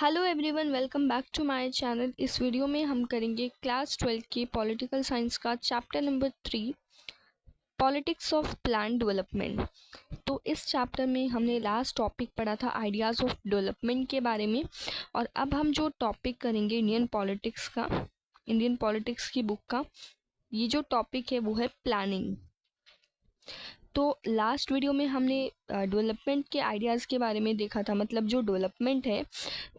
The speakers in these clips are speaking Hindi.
Hello everyone, welcome back to my channel. इस वीडियो में हम करेंगे क्लास 12 की पॉलिटिकल साइंस का chapter number 3, politics of plan development. तो इस चैप्टर में हमने लास्ट टॉपिक पढ़ा था आइडियाज़ ऑफ डेवलपमेंट के बारे में, और अब हम जो टॉपिक करेंगे इंडियन पॉलिटिक्स की बुक का, ये जो टॉपिक है वो है प्लानिंग। तो लास्ट वीडियो में हमने डेवलपमेंट के आइडियाज़ के बारे में देखा था। मतलब जो डेवलपमेंट है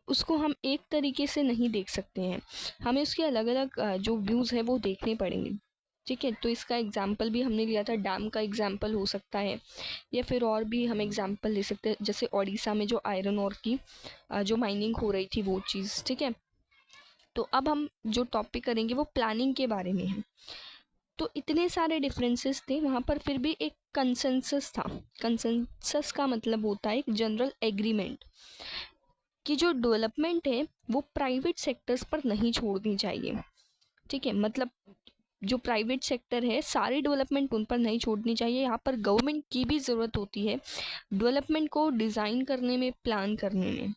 उसको हम एक तरीके से नहीं देख सकते हैं, हमें उसके अलग अलग जो व्यूज़ है वो देखने पड़ेंगे। ठीक है, तो इसका एग्जाम्पल भी हमने लिया था, डैम का एग्जाम्पल हो सकता है, या फिर और भी हम एग्जाम्पल ले सकते हैं, जैसे ओडिशा में जो आयरन ओर की जो माइनिंग हो रही थी वो चीज़। ठीक है, तो अब हम जो टॉपिक करेंगे वो प्लानिंग के बारे में है। तो इतने सारे डिफरेंसेस थे वहाँ पर, फिर भी एक कंसेंसस था। कंसेंसस का मतलब होता है एक जनरल एग्रीमेंट कि जो डेवलपमेंट है वो प्राइवेट सेक्टर्स पर नहीं छोड़नी चाहिए। ठीक है, मतलब जो प्राइवेट सेक्टर है सारी डेवलपमेंट उन पर नहीं छोड़नी चाहिए। यहाँ पर गवर्नमेंट की भी ज़रूरत होती है डेवलपमेंट को डिज़ाइन करने में, प्लान करने में।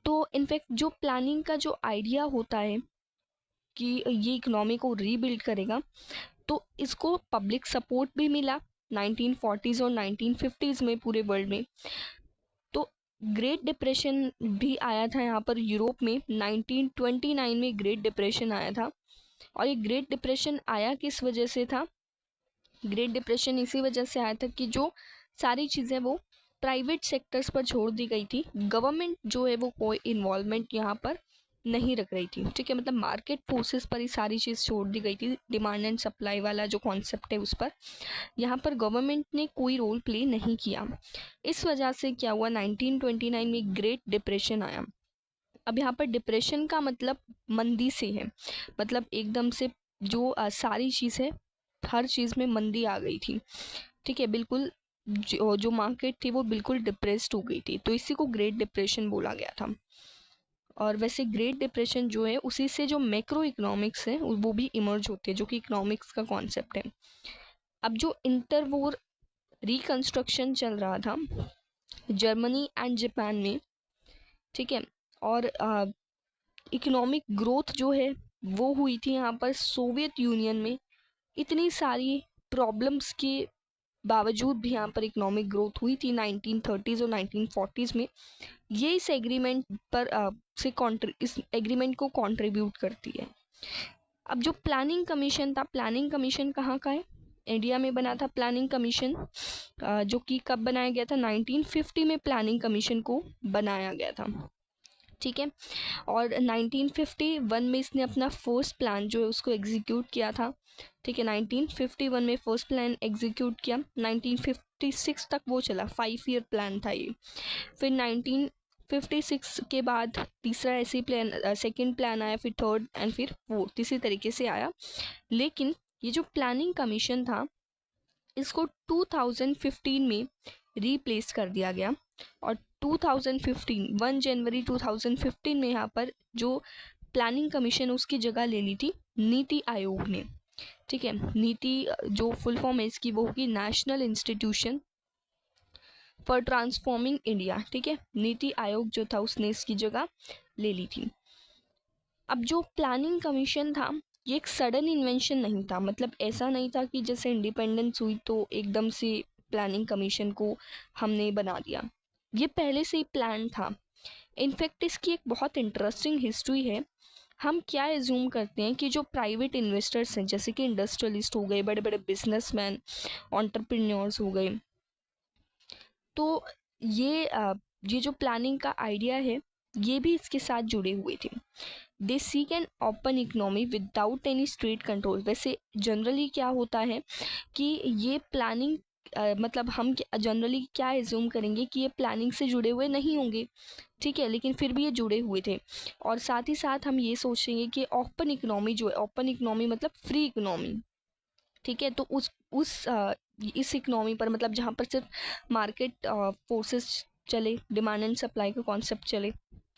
तो इनफैक्ट जो प्लानिंग का जो आइडिया होता है कि ये इकोनॉमी को रीबिल्ड करेगा, तो इसको पब्लिक सपोर्ट भी मिला 1940s और 1950s में पूरे वर्ल्ड में। तो ग्रेट डिप्रेशन भी आया था यहाँ पर यूरोप में, 1929 में ग्रेट डिप्रेशन आया था। और ये ग्रेट डिप्रेशन आया किस वजह से था? ग्रेट डिप्रेशन इसी वजह से आया था कि जो सारी चीज़ें वो प्राइवेट सेक्टर्स पर छोड़ दी गई थी, गवर्नमेंट जो है वो कोई इन्वॉल्वमेंट यहाँ पर नहीं रख रही थी। ठीक है, मतलब मार्केट फोर्सेस पर ही सारी चीज़ छोड़ दी गई थी, डिमांड एंड सप्लाई वाला जो कॉन्सेप्ट है उस पर यहाँ पर गवर्नमेंट ने कोई रोल प्ले नहीं किया। इस वजह से क्या हुआ, 1929 में ग्रेट डिप्रेशन आया। अब यहाँ पर डिप्रेशन का मतलब मंदी से है, मतलब एकदम से जो सारी चीज़ है, हर चीज़ में मंदी आ गई थी। ठीक है, बिल्कुल जो मार्केट थी वो बिल्कुल डिप्रेस्ड हो गई थी, तो इसी को ग्रेट डिप्रेशन बोला गया था। और वैसे ग्रेट डिप्रेशन जो है उसी से जो मैक्रो इकोनॉमिक्स है वो भी इमर्ज होते हैं, जो कि इकोनॉमिक्स का कॉन्सेप्ट है। अब जो इंटर वॉर रिकंस्ट्रक्शन चल रहा था जर्मनी एंड जापान में, ठीक है, और इकोनॉमिक ग्रोथ जो है वो हुई थी यहाँ पर सोवियत यूनियन में। इतनी सारी प्रॉब्लम्स के बावजूद भी यहाँ पर इकोनॉमिक ग्रोथ हुई थी 1930s और 1940s में। ये इस एग्रीमेंट पर इस एग्रीमेंट को कंट्रीब्यूट करती है। अब जो प्लानिंग कमीशन था, प्लानिंग कमीशन कहाँ का है? इंडिया में बना था प्लानिंग कमीशन, जो कि कब बनाया गया था? 1950 में प्लानिंग कमीशन को बनाया गया था। ठीक है, और 1951 में इसने अपना फर्स्ट प्लान जो है उसको एग्जीक्यूट किया था। ठीक है, 1951 में फर्स्ट प्लान एग्जीक्यूट किया, 1956 तक वो चला, 5 ईयर प्लान था ये। फिर 1956 के बाद तीसरा ऐसे प्लान, सेकंड प्लान आया, फिर थर्ड एंड फिर फोर्थ, इसी तरीके से आया। लेकिन ये जो प्लानिंग कमीशन था इसको 2015 में रिप्लेस कर दिया गया, और 2015 1 जनवरी 2015 में यहाँ पर जो प्लानिंग कमीशन उसकी जगह ले ली थी नीति आयोग ने। ठीक है, नीति जो फुल फॉर्म है इसकी वो होगी national institution for transforming India. ठीक है, नीति आयोग जो था उसने इसकी जगह ले ली थी। अब जो प्लानिंग कमीशन था ये एक सडन इन्वेंशन नहीं था, मतलब ऐसा नहीं था कि जैसे इंडिपेंडेंस हुई तो एकदम से प्लानिंग कमीशन को हमने बना दिया। ये पहले से ही प्लान था। इनफैक्ट इसकी एक बहुत इंटरेस्टिंग हिस्ट्री है। हम क्या एज्यूम करते हैं कि जो प्राइवेट इन्वेस्टर्स हैं, जैसे कि इंडस्ट्रियलिस्ट हो गए, बड़े बड़े बिजनेसमैन, एंटरप्रेन्योर्स हो गए, तो ये जो प्लानिंग का आइडिया है ये भी इसके साथ जुड़े हुए थे। They seek an open economy without any state control. वैसे जनरली क्या होता है कि ये प्लानिंग मतलब हम जनरली क्या एज्यूम करेंगे कि ये प्लानिंग से जुड़े हुए नहीं होंगे। ठीक है, लेकिन फिर भी ये जुड़े हुए थे। और साथ ही साथ हम ये सोचेंगे कि ओपन इकोनॉमी जो है, ओपन इकोनॉमी मतलब फ्री इकोनॉमी। ठीक है, तो इस इकोनॉमी पर, मतलब जहाँ पर सिर्फ मार्केट फोर्सेस चले, डिमांड एंड सप्लाई का कॉन्सेप्ट चले।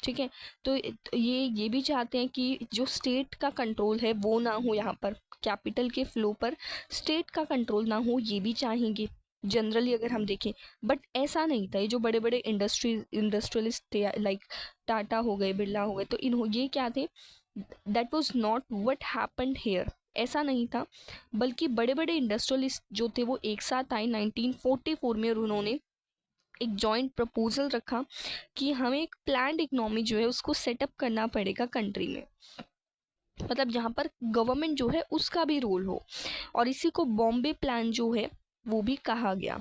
ठीक है, तो ये भी चाहते हैं कि जो स्टेट का कंट्रोल है वो ना हो, यहाँ पर कैपिटल के फ्लो पर स्टेट का कंट्रोल ना हो, ये भी चाहेंगे। जनरली अगर हम देखें। बट ऐसा नहीं था, ये जो बड़े बड़े इंडस्ट्रियलिस्ट थे लाइक टाटा हो गए, बिरला हो गए, तो ये क्या थे, that was not what happened here, ऐसा नहीं था। बल्कि बड़े बड़े इंडस्ट्रियलिस्ट जो थे वो एक साथ आए 1944 में, और उन्होंने एक जॉइंट प्रपोजल रखा कि हमें एक प्लान्ड इकोनॉमी जो है उसको सेटअप करना पड़ेगा कंट्री में, मतलब यहाँ पर गवर्नमेंट जो है उसका भी रोल हो, और इसी को बॉम्बे प्लान जो है वो भी कहा गया।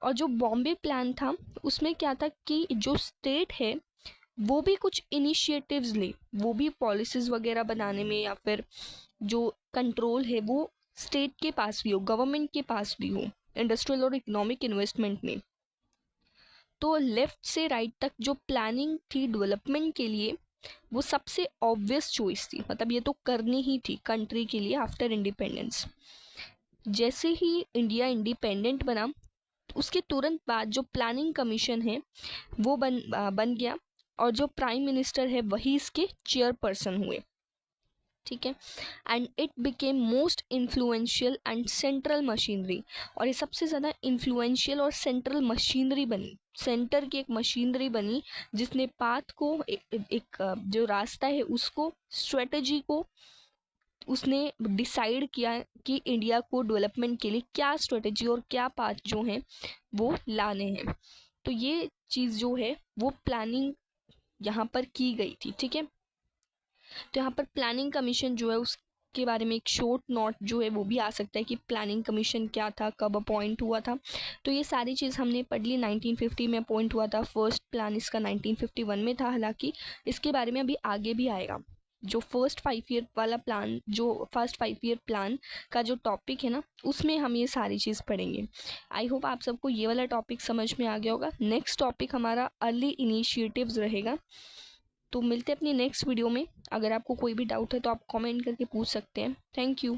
और जो बॉम्बे प्लान था उसमें क्या था कि जो स्टेट है वो भी कुछ इनिशिएटिव्स ले, वो भी पॉलिसीज वगैरह बनाने में, या फिर जो कंट्रोल है वो स्टेट के पास भी हो, गवर्नमेंट के पास भी हो, इंडस्ट्रियल और इकोनॉमिक इन्वेस्टमेंट में। तो लेफ्ट से राइट तक जो प्लानिंग थी डेवलपमेंट के लिए, वो सबसे ऑब्वियस चॉइस थी, मतलब ये तो करनी ही थी कंट्री के लिए आफ्टर इंडिपेंडेंस। जैसे ही इंडिया इंडिपेंडेंट बना उसके तुरंत बाद जो प्लानिंग कमीशन है वो बन गया, और जो प्राइम मिनिस्टर है वही इसके चेयरपर्सन हुए, ठीक है। And it became most influential and central machinery, और ये सबसे ज़्यादा इन्फ्लुएंशियल और सेंट्रल मशीनरी बनी, सेंटर की एक मशीनरी बनी जिसने पाथ को एक जो रास्ता है उसको, स्ट्रेटजी को उसने डिसाइड किया कि इंडिया को डेवलपमेंट के लिए क्या स्ट्रेटजी और क्या पाथ जो हैं वो लाने हैं। तो ये चीज़ जो है वो प्लानिंग यहाँ पर की गई थी, ठीक है। तो यहाँ पर प्लानिंग कमीशन जो है उसके बारे में एक शॉर्ट नोट जो है वो भी आ सकता है कि प्लानिंग कमीशन क्या था, कब अपॉइंट हुआ था। तो ये सारी चीज़ हमने पढ़ ली। 1950 में अपॉइंट हुआ था, फर्स्ट प्लान इसका 1951 में था, हालांकि इसके बारे में अभी आगे भी आएगा। जो फर्स्ट 5 ईयर वाला प्लान, जो फर्स्ट 5 ईयर प्लान का जो टॉपिक है ना, उसमें हम ये सारी चीज़ पढ़ेंगे। आई होप आप सबको ये वाला टॉपिक समझ में आ गया होगा। नेक्स्ट टॉपिक हमारा अर्ली इनिशिएटिव्स रहेगा। तो मिलते हैं अपनी नेक्स्ट वीडियो में। अगर आपको कोई भी डाउट है तो आप कमेंट करके पूछ सकते हैं। Thank you.